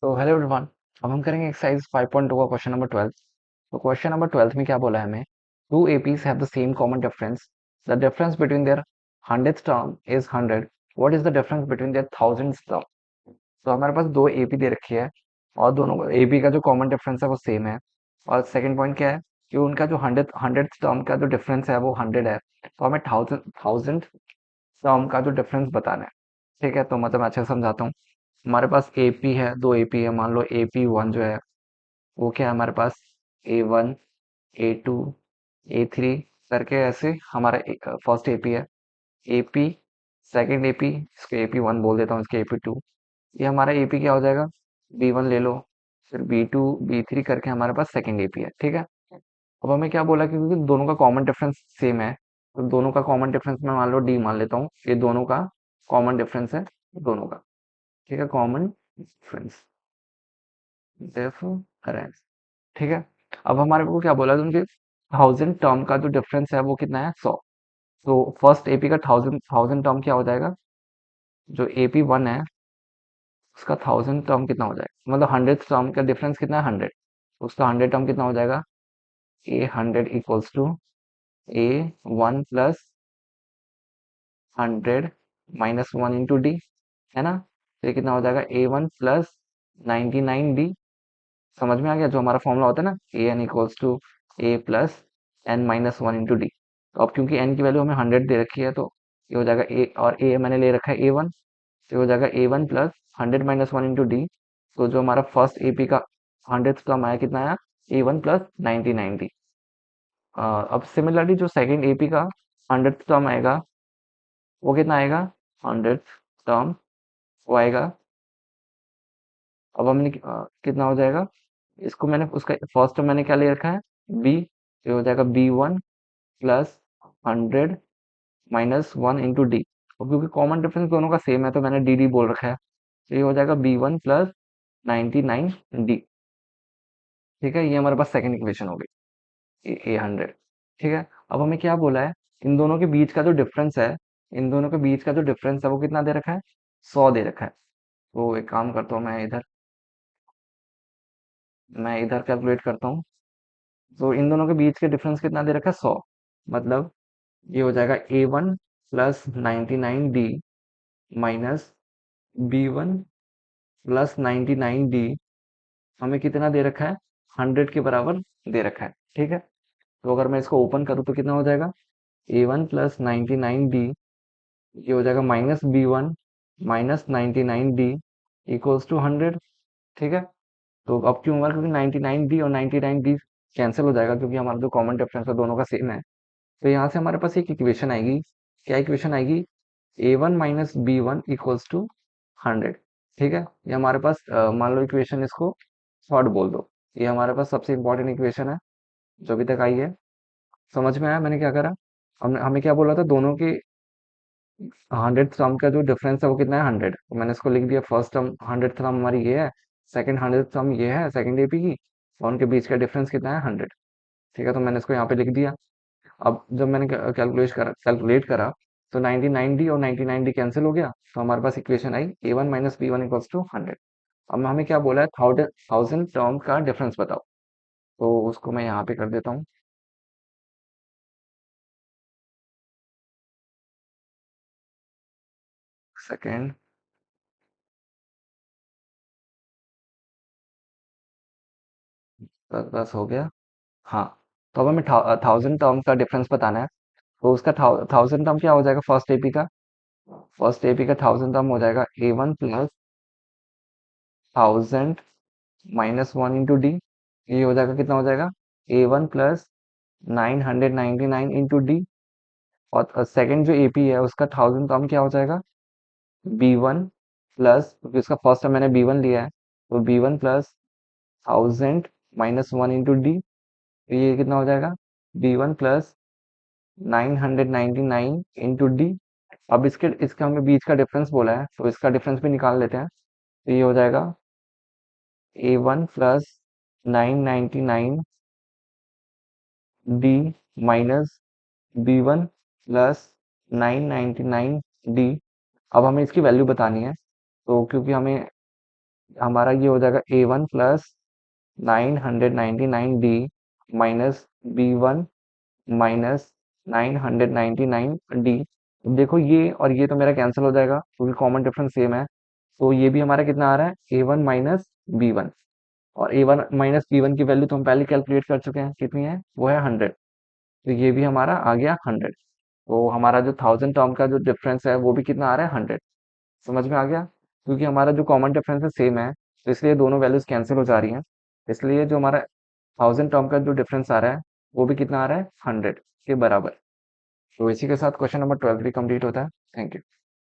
तो hello everyone. अब हम करेंगे एक्सरसाइज 5.2 का क्वेश्चन नंबर 12। तो क्वेश्चन नंबर 12 में क्या बोला है हमें? Two APs have the same common difference. The difference between their hundred term is 100। What is the difference between their thousand term? तो हमारे पास दो एपी दे रखी है और दोनों एपी का जो कॉमन डिफरेंस है वो सेम है। और सेकंड पॉइंट क्या है कि उनका जो हंड्रेड हंड्रेड टर्म का जो डिफरेंस है वो 100 है। तो हमें थाउजेंड थाउजेंड टर्म का जो डिफरेंस बताना है। ठीक है, तो मतलब मैं अच्छे से समझाता हूँ। हमारे पास एपी है, दो एपी है। मान लो एपी वन जो है वो क्या है हमारे पास, A1 A2 A3 करके ऐसे हमारा फर्स्ट एपी है। एपी सेकंड एपी, इसको एपी 1 बोल देता हूँ, इसके एपी 2। ये हमारा एपी क्या हो जाएगा, B1 ले लो, फिर B2 B3 करके हमारे पास सेकंड एपी है। ठीक है, अब हमें क्या बोला कि क्योंकि दोनों का कॉमन डिफरेंस सेम है, तो दोनों का कॉमन डिफरेंस मैं मान लो डी मान लेता हूँ। ये दोनों का कॉमन डिफरेंस है, दोनों का। ठीक है, कॉमन डिफरेंस डिफरेंस। ठीक है, अब हमारे को क्या बोला उनके थाउजेंड टर्म का जो डिफरेंस है वो कितना है, 100। तो फर्स्ट एपी का थाउजेंड थाउजेंड टर्म क्या हो जाएगा, जो AP1 है उसका थाउजेंड टर्म कितना हो जाएगा, मतलब हंड्रेड टर्म का डिफरेंस कितना है, 100। उसका 100 टर्म कितना हो जाएगा, A100 equals to A1 plus 100 - 1 × D, है ना। तो ये कितना हो जाएगा, A1 प्लस 99D। समझ में आ गया, जो हमारा फॉर्मूला होता है ना, an equals to A plus n - 1 × D। तो अब क्योंकि n की वैल्यू हमें 100 दे रखी है, तो ये हो जाएगा a, और a मैंने ले रखा है A1, तो ये हो जाएगा A1 प्लस 100 - 1 × D। तो जो हमारा फर्स्ट एपी का 100 टर्म आया कितना आया, A1 प्लस 99D। अब सिमिलरली जो सेकंड एपी का 100 टर्म आएगा वो कितना आएगा, 100 टर्म वो आएगा। अब हमने कितना हो जाएगा, इसको मैंने उसका फर्स्ट टर्म मैंने क्या ले रखा है, b, तो ये हो जाएगा B1 प्लस 100 - 1 × D। और क्योंकि कॉमन डिफरेंस दोनों का सेम है तो मैंने डी डी बोल रखा है, तो ये हो जाएगा B1 प्लस 99D। ठीक है, ये हमारे पास सेकंड इक्वेशन हो गई, ए 100। ठीक है, अब हमें क्या बोला है, इन दोनों के बीच का जो डिफरेंस है, इन दोनों के बीच का जो डिफरेंस है वो कितना दे रखा है, 100 दे रखा है। तो एक काम करता हूँ, मैं इधर कैलकुलेट करता हूँ। तो इन दोनों के बीच के डिफरेंस कितना दे रखा है, 100। मतलब ये हो जाएगा A1 plus 99D minus B1 plus 99D। हमें कितना दे रखा है, 100 के बराबर दे रखा है। ठीक है, तो अगर मैं इसको ओपन करूँ तो कितना हो जाएगा, A1 प्लस 99D, ये हो जाएगा minus B1 minus 99D equals to 100। ठीक है, तो अब क्यों हुआ, क्योंकि 99D और 99D कैंसिल हो जाएगा, क्योंकि हमारा जो कॉमन डिफरेंस है दोनों का सेम है। तो यहाँ से हमारे पास एक इक्वेशन आएगी, क्या इक्वेशन आएगी, A1 minus B1 equals to 100। ठीक है, ये हमारे पास मान लो इक्वेशन, इसको शॉर्ट बोल दो, ये हमारे पास सबसे इंपॉर्टेंट इक्वेशन है जो अभी तक आई है। समझ में आया मैंने क्या करा, हमने हमें क्या बोला था, दोनों के 100 टर्म का जो डिफरेंस है वो कितना है, 100। तो मैंने इसको लिख दिया, फर्स्ट टर्म 100 टर्म हमारी ये है, सेकंड 100 टर्म ये है सेकंड एपी की, और उनके बीच का डिफरेंस कितना है, 100। ठीक है, तो मैंने इसको यहाँ पे लिख दिया। अब जब मैंने कैलकुलेट करा तो 99D और 99D कैंसिल हो गया, तो हमारे पास इक्वेशन आई A1 minus B1 equals to 100। अब हमें क्या बोला है, थाउजेंड टर्म का डिफरेंस बताओ। तो उसको मैं यहाँ पे कर देता हूँ, सेकेंड, बस बस हो गया। हाँ, तो अब हमें थाउजेंड टर्म का डिफरेंस बताना है। तो उसका थाउजेंड टर्म क्या हो जाएगा, फर्स्ट एपी का थाउजेंड टर्म हो जाएगा A1 प्लस 1000 - 1 × D। ये हो जाएगा, कितना हो जाएगा, A1 प्लस 999 × D। और सेकंड जो एपी है उसका थाउजेंड टर्म क्या हो जाएगा, B1 प्लस, क्योंकि उसका फर्स्ट टर्म मैंने B1 लिया है, तो B1 प्लस 1000 - 1 × D। तो ये कितना हो जाएगा, B1 प्लस 999 × D। अब इसके इसका हमें बीच का डिफरेंस बोला है, तो इसका डिफरेंस भी निकाल लेते हैं। तो ये हो जाएगा A1 plus 999D minus B1 plus 999D। अब हमें इसकी वैल्यू बतानी है, तो क्योंकि हमें हमारा ये हो जाएगा A1 plus 999D minus B1 minus 999D। देखो ये और ये तो मेरा कैंसिल हो जाएगा क्योंकि कॉमन डिफरेंस सेम है। तो ये भी हमारा कितना आ रहा है, A1 माइनस B1। और A1 माइनस B1 की वैल्यू तो हम पहले कैलकुलेट कर चुके हैं, कितनी है, वो है 100। तो ये भी हमारा आ गया 100। तो हमारा जो 1000 टर्म का जो डिफरेंस है वो भी कितना आ रहा है, 100। समझ में आ गया, क्योंकि हमारा जो कॉमन डिफरेंस है सेम है, तो इसलिए दोनों वैल्यूज कैंसिल हो जा रही हैं। इसलिए जो हमारा 1000 टर्म का जो डिफरेंस आ रहा है वो भी कितना आ रहा है, 100 के बराबर। तो इसी के साथ क्वेश्चन नंबर 12 भी कंप्लीट होता है। Thank you.